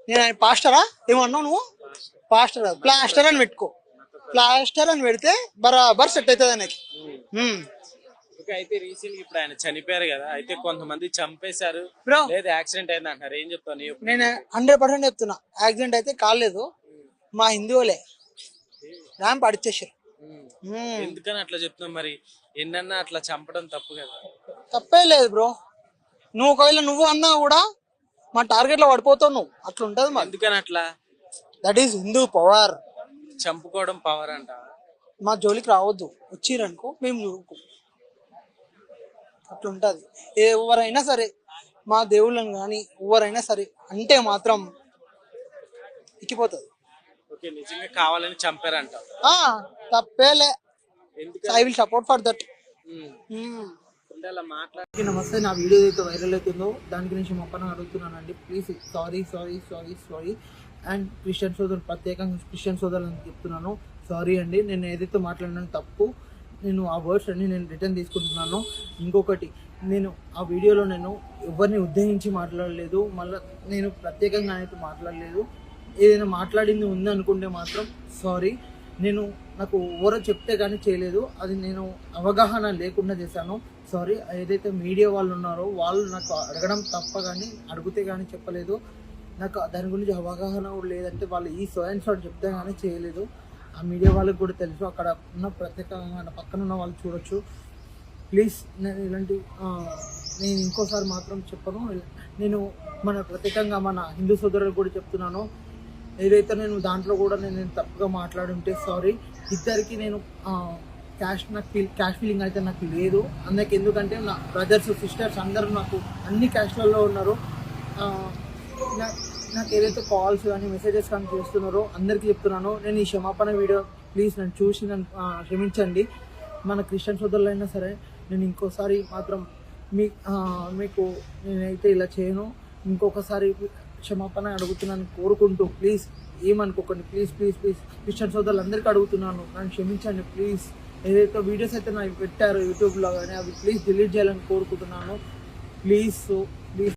నేను ఆయన పాస్టరా ఏమన్నావు నువ్వు? పాస్టర్ కాదు, ప్లాస్టర్ అని పెట్టుకో. ప్లాస్టర్ అని పెడితే బరాబర్ సెట్ అవుతుంది ఆయనకి. అయితే రీసెంట్ ఇప్పుడు ఆయన చనిపోయారు కదా, అయితే కొంతమంది చంపేశారు బ్రో లేదా యాక్సిడెంట్ అయింది అంటారు, ఏం చెప్తాను? నేను 100% చెప్తున్నా, యాక్సిడెంట్ అయితే కాలేదు. మా హిందువులే ర్యాంప్ అడిచేసారు. ఎందుకని అట్లా చెప్తున్నాం మరి? ఎన్నన్నా అట్లా చంపడం తప్పు కదా? తప్పే లేదు బ్రో. నువ్వు ఒకవేళ నువ్వు అన్నా కూడా మా టార్గెట్ లో పడిపోతావు నువ్వు. అట్లా ఉంటది మరి. ఎందుకని అట్లా? That is Hindu power. చంపుకోవడం పవర్ అంట. మా జోలికి రావద్దు, వచ్చిరనుకో మేము చూడుకో. అట్లా ఉంటది. ఎవరైనా సరే మా దేవుళ్ళని కానీ ఎవరైనా సరే అంటే మాత్రం ఎక్కిపోతుంది. ఓకే, నిజంగా కావాలని చంపారంట. తప్పేలే. ఎందుకు I will support for that. నమస్తే, నా వీడియో అయితే వైరల్ అవుతుందో దానికి నేను క్షమాపణ అడుగుతున్నానండి. Please sorry sorry sorry sorry. And Christian సోదరులు, ప్రత్యేకంగా క్రిస్టియన్ సోదరులను చెప్తున్నాను, సారీ అండి. నేను ఏదైతే మాట్లాడినా తప్పు, నేను ఆ వర్డ్స్ అన్ని నేను రిటర్న్ తీసుకుంటున్నాను. ఇంకొకటి, నేను ఆ వీడియోలో నేను ఎవరిని ఉద్దేశించి మాట్లాడలేదు, మళ్ళీ నేను ప్రత్యేకంగా అయితే మాట్లాడలేదు. ఏదైనా మాట్లాడింది ఉంది అనుకుంటే మాత్రం సారీ. నేను నాకు ఎవరో చెప్తే కానీ చేయలేదు, అది నేను అవగాహన లేకుండా చేశాను, సారీ. ఏదైతే మీడియా వాళ్ళు ఉన్నారో వాళ్ళు నాకు అడగడం తప్ప, కానీ అడిగితే కానీ చెప్పలేదు. నాకు దాని గురించి అవగాహన కూడా లేదంటే వాళ్ళు ఈ సోయన్స్ అని చెప్తే కానీ చేయలేదు. ఆ మీడియా వాళ్ళకి కూడా తెలుసు, అక్కడ ఉన్న ప్రత్యేకంగా పక్కన ఉన్న వాళ్ళు చూడొచ్చు. ప్లీజ్ నేను నేను ఇంకోసారి మాత్రం చెప్పను. నేను ప్రత్యేకంగా మన హిందూ సోదరులకు కూడా చెప్తున్నాను, ఏదైతే నేను దాంట్లో కూడా నేను తప్పుగా మాట్లాడుంటే సారీ. ఇద్దరికి నేను క్యాష్ ఫీలింగ్ అయితే నాకు లేదు. అందుకే, ఎందుకంటే నా బ్రదర్స్ సిస్టర్స్ అందరూ నాకు అన్ని క్యాస్ట్లలో ఉన్నారు. నాకు ఏదైతే కాల్స్ కానీ మెసేజెస్ కానీ చేస్తున్నారో అందరికీ చెప్తున్నాను, నేను ఈ క్షమాపణ వీడియో ప్లీజ్ నన్ను చూసి నన్ను క్షమించండి. మన క్రిస్టియన్ సోదరులైనా సరే నేను ఇంకోసారి మాత్రం మీకు నేనైతే ఇలా చేయను. ఇంకొకసారి క్షమాపణ అడుగుతున్నాను కోరుకుంటూ, ప్లీజ్ ఏమనుకోకండి. ప్లీజ్ ప్లీజ్ ప్లీజ్ క్రిస్టియన్ సోదరులు అందరికీ అడుగుతున్నాను, నన్ను క్షమించండి ప్లీజ్. ఏదైతే వీడియోస్ అయితే నాకు పెట్టారో యూట్యూబ్లో కానీ అవి ప్లీజ్ డిలీట్ చేయాలని కోరుకుంటున్నాను. Please please.